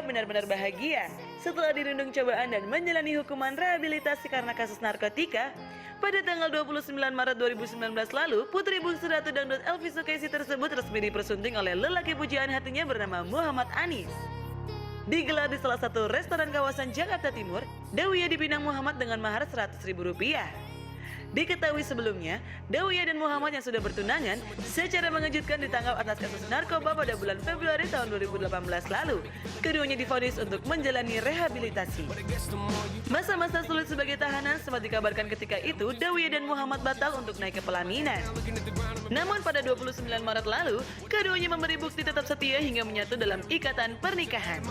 benar-benar bahagia setelah dirundung cobaan dan menjalani hukuman rehabilitasi karena kasus narkotika. Pada tanggal 29 Maret 2019 lalu, putri bungsu Ratu Dangdut Elvi Sukaisi tersebut resmi dipersunting oleh lelaki pujaan hatinya bernama Muhammad Anis. Digelar di salah satu restoran kawasan Jakarta Timur, Dawiyah dipinang Muhammad dengan mahar Rp100.000. Diketahui sebelumnya, Dawiyah dan Muhammad yang sudah bertunangan secara mengejutkan ditangkap atas kasus narkoba pada bulan Februari tahun 2018 lalu. Keduanya divonis untuk menjalani rehabilitasi. Masa-masa sulit sebagai tahanan sempat dikabarkan ketika itu Dawiyah dan Muhammad batal untuk naik ke pelaminan. Namun pada 29 Maret lalu, keduanya memberi bukti tetap setia hingga menyatu dalam ikatan pernikahan.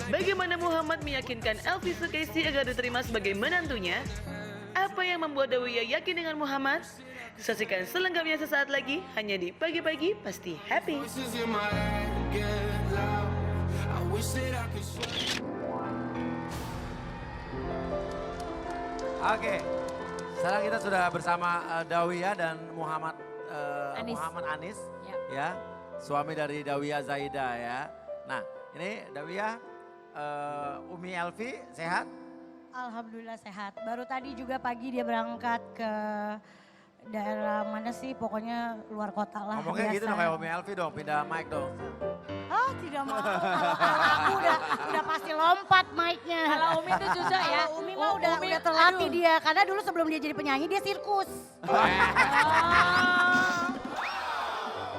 Bagaimana Muhammad meyakinkan Elvi Sukaisi agar diterima sebagai menantunya? Apa yang membuat Dawiyah yakin dengan Muhammad? Saksikan selengkapnya sesaat lagi hanya di Pagi-Pagi Pasti Happy. Oke, sekarang kita sudah bersama Dawiyah dan Muhammad Anis. Muhammad Anis, Ya. ya, suami dari Dawiyah Zaida ya. Nah, ini Dawiyah, Umi Elvi sehat? Alhamdulillah sehat. Baru tadi juga pagi dia berangkat ke daerah mana sih, pokoknya luar kota lah. Ngomongnya gitu dong kayak Umi Elvi dong, pindah mic dong. Oh tidak mau, kalau aku udah pasti lompat mic-nya. Kalau Umi tuh susah ya. Kalau Umi mah udah Umi, terlatih aduh. dia, karena dulu sebelum dia jadi penyanyi dia sirkus.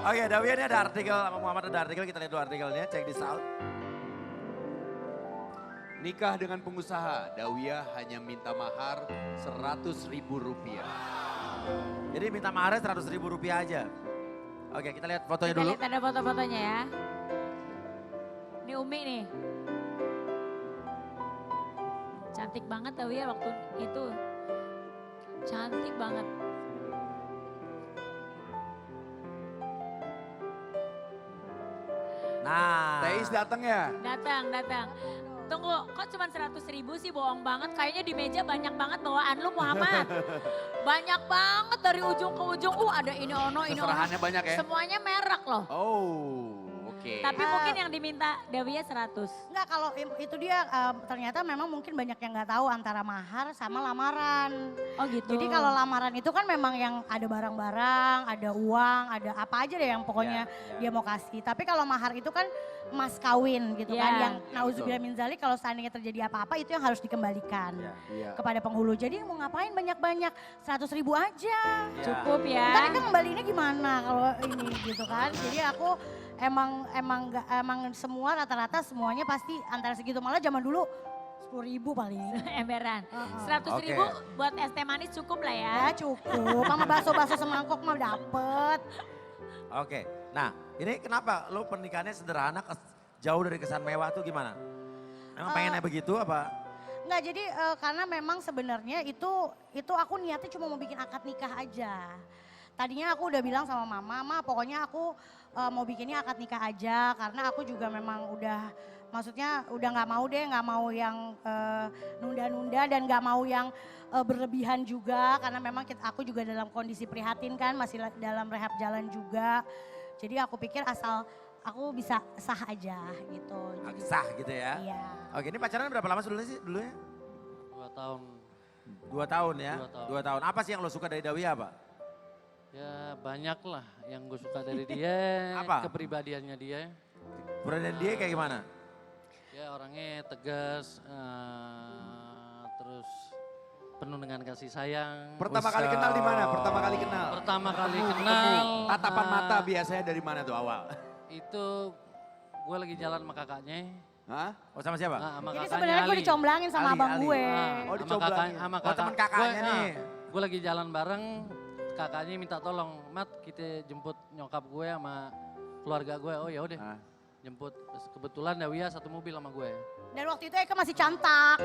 Oke, Dawiyah ini ada artikel, sama Muhammad ada artikel, kita lihat dulu artikelnya, check this out. Nikah dengan pengusaha, Dawiyah hanya minta mahar Rp100.000. Jadi minta maharnya Rp100.000 aja. Oke, kita lihat fotonya Kita dulu. lihat ada foto-fotonya ya. Ini Umi nih. Cantik banget Dawiyah waktu itu. Cantik banget. Nah, Teis datang ya? Datang. Tunggu, kok cuma 100.000 sih, bohong banget. Kayaknya di meja banyak banget bawaan lu Muhammad. Banyak banget dari ujung ke ujung. Ada ini ono. Seserahannya banyak ya? Semuanya merek loh. Oh, oke. Tapi mungkin yang diminta Dawiyah 100. Enggak, kalau itu dia ternyata memang mungkin banyak yang nggak tahu antara mahar sama lamaran. Oh gitu. Jadi kalau lamaran itu kan memang yang ada barang-barang, ada uang, ada apa aja deh yang pokoknya dia mau kasih. Tapi kalau mahar itu kan mas kawin gitu kan, Ya. yang nauzubillah min dzalik kalau seandainya terjadi apa-apa itu yang harus dikembalikan Iya. kepada penghulu. Jadi mau ngapain banyak-banyak, 100.000 aja. Cukup ya. Ntar kan kembalinya gimana kalau ini gitu kan. Jadi aku emang semua rata-rata semuanya pasti antara segitu, malah zaman dulu 10.000 paling. Emberan. 100.000 Oke. buat es teh manis cukup lah ya. Ya cukup, sama bakso-bakso semangkok mah dapet. Oke. Nah, ini kenapa lo pernikahannya sederhana, jauh dari kesan mewah tuh gimana? Emang pengennya begitu apa? Enggak, jadi karena memang sebenarnya itu aku niatnya cuma mau bikin akad nikah aja. Tadinya aku udah bilang sama mama, pokoknya aku mau bikinnya akad nikah aja karena aku juga memang maksudnya udah nggak mau yang nunda-nunda dan nggak mau yang berlebihan juga karena memang aku juga dalam kondisi prihatin kan, masih dalam rehab jalan juga. Jadi aku pikir asal aku bisa sah aja gitu. Jadi, Sah gitu ya? iya. Oke, ini pacaran berapa lama dulunya sih dulunya? 2 tahun. 2 tahun ya? 2 tahun. 2 tahun. Apa sih yang lo suka dari Dawiyah apa? Ya banyak lah yang gue suka dari dia. Apa? Kepribadiannya dia. Beranian dia kayak gimana? Ya orangnya tegas, terus penuh dengan kasih sayang. Pertama kali kenal di mana? Pertama kali kenal? Pertama kali kenal. Tatapan mata biasanya dari mana tuh awal? Itu gue lagi jalan sama kakaknya. Hah? Oh sama siapa? Sama Jadi kakaknya sebenarnya gue Ali. dicomblangin sama Ali, abang Ali. gue. Oh, dicomblangin. Sama Oh, temen kakaknya nih. Gue lagi jalan bareng, kakaknya minta tolong, Mat kita jemput nyokap gue sama keluarga gue. Oh ya udah, Ah. jemput. Terus kebetulan Dawiyah satu mobil sama gue. Dan waktu itu Eka masih cantik.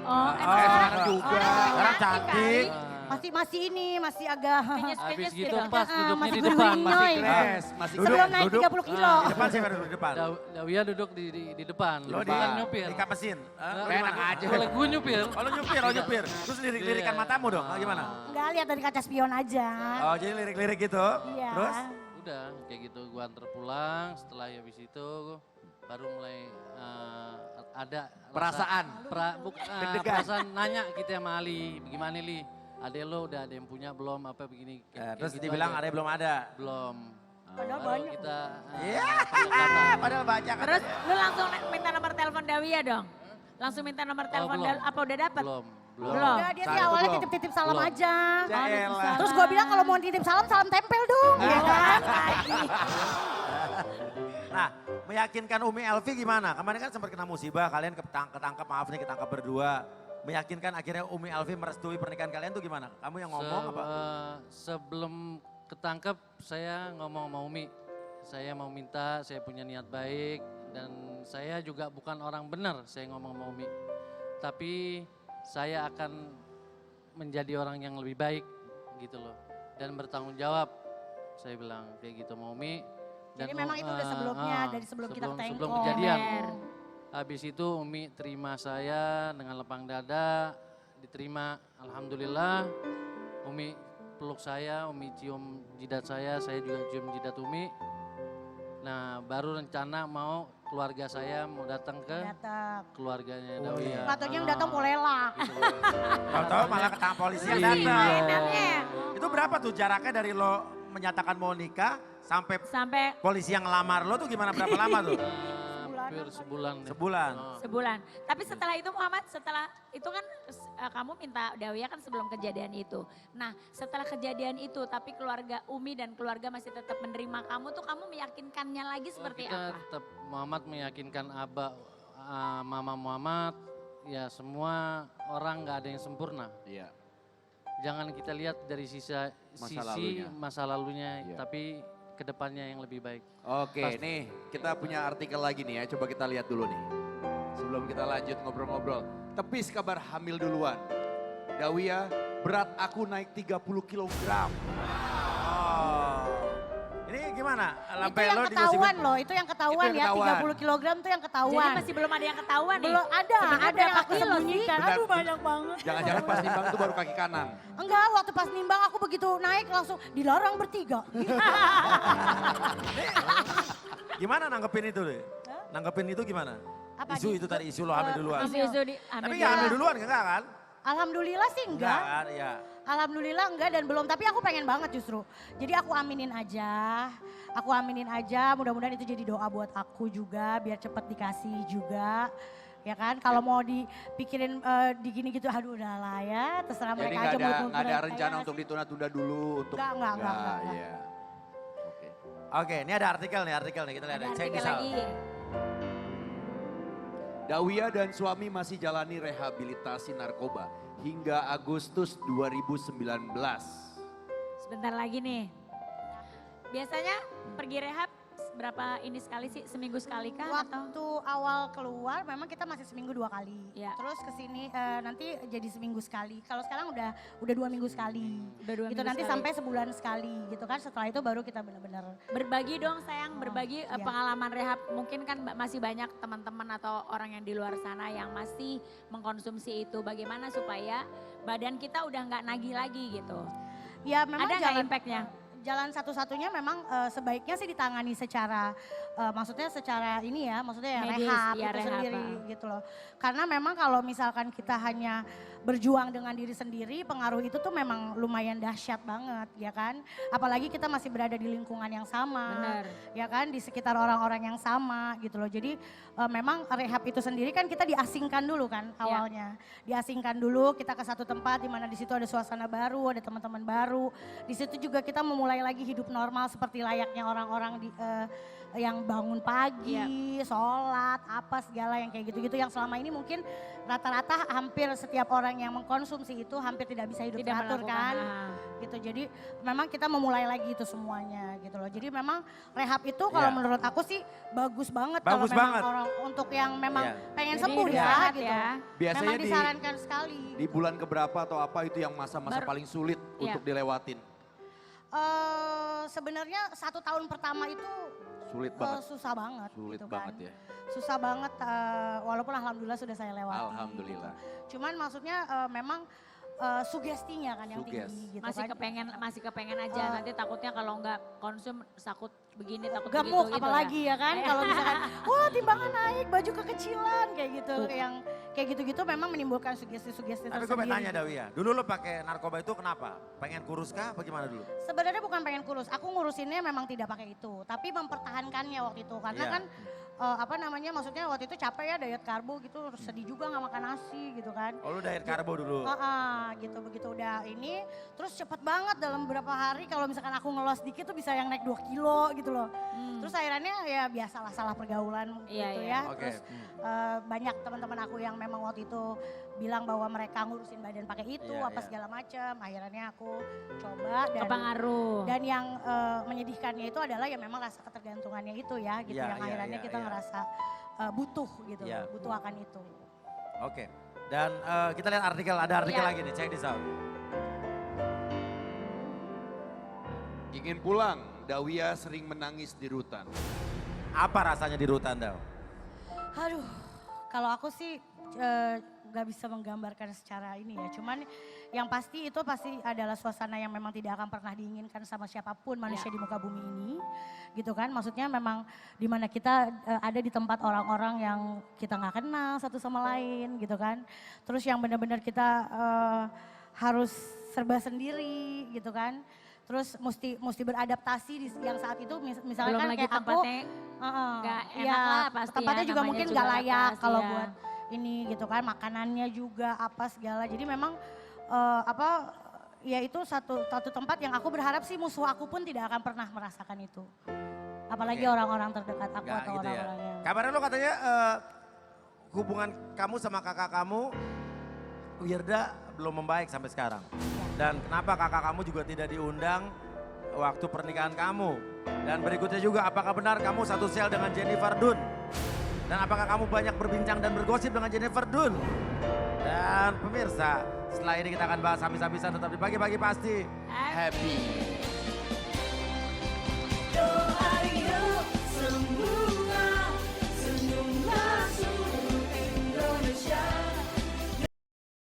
Oh, sekarang juga. Sekarang cantik. Masih agak Kenyes-kenyes Habis gitu gitu. pas duduknya masih di depan. gurih-gurih. Masih kres, masih sebelum naik 30 kilo. Di depan siapa duduk di depan? Dawiyah duduk di depan. Lo Gue di, kan nyupir. di kap mesin? Nah, enak aja. Gue nyupir. Oh lo nyupir. Terus lirik-lirikan Iya. matamu dong, gimana? Enggak, lihat dari kaca spion aja. Oh jadi lirik-lirik gitu? Iya. Terus? Udah kayak gitu gue antar pulang. Setelah habis itu baru mulai ada Perasaan. Deg-degan. perasaan nanya kita sama Ali, gimana Li? Adek lo udah ada yang punya belum apa begini? Terus gitu dibilang aja. ada belum ada. Belum. Padahal Baru banyak. kita Iya, pendekatan. padahal banyak. Terus lu langsung minta nomor telepon Dawia dong? Langsung minta nomor telepon belum. Dawia, apa udah dapet? Belum. Belum. Enggak, dia Saat sih itu awalnya belum. titip-titip salam Belum. aja. Jaelah. Terus gue bilang kalau mau titip salam, salam tempel dong. Ya kan? Nah, meyakinkan Umi Elvi gimana? Kemarin kan sempat kena musibah, kalian ketangkep, maaf nih ketangkep berdua. Meyakinkan akhirnya Umi Elvi merestui pernikahan kalian tuh gimana? Kamu yang ngomong apa? Sebelum ketangkep saya ngomong sama Umi. Saya mau minta, saya punya niat baik. Dan saya juga bukan orang benar saya ngomong sama Umi. Tapi saya akan menjadi orang yang lebih baik gitu loh. Dan bertanggung jawab. Saya bilang kayak gitu sama Umi. Jadi memang itu udah sebelumnya, dari sebelum kita ke sebelum Tengko. kejadian. Bener. Habis itu Umi terima saya dengan lapang dada, diterima. Alhamdulillah, Umi peluk saya, Umi cium jidat saya juga cium jidat Umi. Nah baru rencana mau keluarga saya mau datang ke Datang. keluarganya Dawia. Katanya yang datang Polela. Gitu. Tahu malah ketangkap polisi yang Iya. datang. Enaknya. Itu berapa tuh jaraknya dari lo menyatakan mau nikah sampai Sampai polisi yang ngelamar lo tuh gimana berapa lama tuh? Hampir sebulan. deh. Sebulan. Oh. sebulan. Tapi setelah itu Muhammad, setelah itu kan kamu minta Dawia kan sebelum kejadian itu. Nah setelah kejadian itu tapi keluarga Umi dan keluarga masih tetap menerima kamu tuh kamu meyakinkannya lagi seperti Kita apa? tetap Muhammad meyakinkan Abah, Mama Muhammad, ya semua orang nggak ada yang sempurna. Iya. Jangan kita lihat dari lalunya. masa lalunya, Iya. tapi kedepannya yang lebih baik. Oke, Pasti. nih kita punya artikel lagi nih ya. Coba kita lihat dulu nih. Sebelum kita lanjut ngobrol-ngobrol. Tepis kabar hamil duluan. Dawia, berat aku naik 30 kilogram. Oh. Ini gimana? Itu Sampai yang lo ketahuan digosipin- loh, itu yang ketahuan Itu yang ya, ketahuan. 30 kilogram tuh yang ketahuan. Jadi masih belum ada yang ketahuan nih? Belum ada Sebenarnya yang berapa aku kilo sih? sembunyikan. Benar. Aduh banyak banget. Jangan-jangan pas nimbang itu baru kaki kanan. Enggak, waktu pas nimbang aku begitu naik langsung dilarang bertiga. Gimana nanggepin itu deh? Nanggepin itu gimana? Apa Isu di- itu tadi, isu lo hamil duluan. Isu-isu di Tapi hamil nggak hamil duluan. duluan enggak kan? Alhamdulillah sih enggak. kan, ya. Alhamdulillah enggak dan belum, tapi aku pengen banget justru. Jadi aku aminin aja, mudah-mudahan itu jadi doa buat aku juga, biar cepet dikasih juga. Ya kan, kalau mau dipikirin di gini gitu, aduh udah lah ya, terserah Jadi mereka nggak aja ada, mulut-mulut nggak ada mereka rencana ya. untuk ditunda-tunda dulu. Untuk Enggak. Iya. Oke. Oke, ini ada artikel nih, kita lihat. Ada Check artikel this out. lagi. Dawia dan suami masih jalani rehabilitasi narkoba hingga Agustus 2019. Sebentar lagi nih. Biasanya pergi rehab berapa ini sekali sih? Seminggu sekali kah? Atau? Waktu awal keluar memang kita masih seminggu 2 kali. Ya. Terus kesini nanti jadi seminggu sekali. Kalau sekarang udah 2 minggu sekali. Udah 2 Itu minggu nanti sekali. sampai sebulan sekali gitu kan. Setelah itu baru kita benar-benar. Berbagi dong sayang, berbagi iya. pengalaman rehab. Mungkin kan masih banyak teman-teman atau orang yang di luar sana yang masih mengkonsumsi itu. Bagaimana supaya badan kita udah nggak nagih lagi gitu. Ya memang Ada nggak impactnya? jalan satu-satunya memang sebaiknya sih ditangani secara maksudnya secara ini ya, maksudnya ya Medis, rehab iya, itu rehab, sendiri gitu loh. Karena memang kalau misalkan kita hanya berjuang dengan diri sendiri, pengaruh itu tuh memang lumayan dahsyat banget ya kan. Apalagi kita masih berada di lingkungan yang sama. Benar. Ya kan, di sekitar orang-orang yang sama gitu loh. Jadi memang rehab itu sendiri kan kita diasingkan dulu kan awalnya. Diasingkan dulu, kita ke satu tempat di mana di situ ada suasana baru, ada teman-teman baru. Di situ juga kita memulai lagi hidup normal seperti layaknya orang-orang yang bangun pagi, sholat, apa segala yang kayak gitu-gitu. Yang selama ini mungkin rata-rata hampir setiap orang yang mengkonsumsi itu hampir tidak bisa hidup Tidak teratur melakukan, kan. Gitu, jadi memang kita memulai lagi itu semuanya gitu loh. Jadi memang rehab itu kalau Iya. menurut aku sih bagus banget. Bagus kalau memang banget. orang untuk yang memang Iya. pengen Jadi sembuh hidup ya sehat gitu. ya. Biasanya memang di disarankan sekali. di bulan keberapa atau apa itu yang masa-masa Baru- paling sulit Iya. untuk dilewatin? Sebenarnya 1 tahun pertama itu Sulit banget. susah banget. Sulit gitu banget kan. ya. Susah banget walaupun alhamdulillah sudah saya lewati. Alhamdulillah. gitu. Cuman maksudnya memang sugestinya kan yang Suges. tinggi gitu Masih kan. kepengen aja, nanti takutnya kalau nggak konsum takut begini, takut Gemuk begitu gitu apalagi ya kan Iya. kalau misalkan wah timbangan naik baju kekecilan kayak gitu yang kayak gitu-gitu memang menimbulkan sugesti-sugesti Tapi gue tersendiri. pengen tanya Dawi ya, dulu lo pakai narkoba itu kenapa? Pengen kurus kah apa gimana dulu? Sebenarnya bukan pengen kurus, aku ngurusinnya memang tidak pakai itu, tapi mempertahankannya waktu itu karena Iya. kan maksudnya waktu itu capek ya diet karbo gitu, terus sedih juga nggak makan nasi gitu kan. Oh lu diet karbo dulu? Gitu begitu udah ini, terus cepet banget dalam beberapa hari kalau misalkan aku ngelos dikit tuh bisa yang naik 2 kilo gitu loh. Terus akhirnya ya biasalah salah pergaulan Iya, gitu iya. ya. Oke. Terus banyak teman-teman aku yang memang waktu itu bilang bahwa mereka ngurusin badan pakai itu Iya, apa iya. segala macam. Akhirnya aku coba dan Kepengaruh. dan yang menyedihkannya itu adalah ya memang rasa ketergantungannya itu ya gitu Iya, yang iya, akhirnya iya, kita iya. ngerasa butuh gitu, Iya. butuh akan itu. Oke. Dan kita lihat artikel, ada artikel Iya. lagi nih, check this out. Ingin pulang, Dawia sering menangis di rutan. Apa rasanya di rutan Daw? Aduh, kalau aku sih gak bisa menggambarkan secara ini ya. Cuman yang pasti itu pasti adalah suasana yang memang tidak akan pernah diinginkan sama siapapun manusia di muka bumi ini. Gitu kan, maksudnya memang dimana kita ada di tempat orang-orang yang kita gak kenal satu sama lain gitu kan. Terus yang benar-benar kita harus serba sendiri gitu kan. Terus mesti beradaptasi di yang saat itu misalnya Belum kan lagi kayak aku tempatnya nggak enak lah pasti tempatnya ya, juga namanya mungkin juga nggak nggak layak pas, kalau iya. buat ini gitu kan, makanannya juga apa segala. Jadi memang ya itu satu tempat yang aku berharap sih musuh aku pun tidak akan pernah merasakan itu. Apalagi Oke. orang-orang terdekat aku Nggak atau gitu ya. orang-orang yang Kabarnya lo katanya hubungan kamu sama kakak kamu, Wirda belum membaik sampai sekarang. Dan kenapa kakak kamu juga tidak diundang waktu pernikahan kamu? Dan berikutnya juga apakah benar kamu satu sel dengan Jennifer Dunn? Dan apakah kamu banyak berbincang dan bergosip dengan Jennifer Dunn? Dan pemirsa, setelah ini kita akan bahas habis-habisan tetap di pagi-pagi pasti. Happy.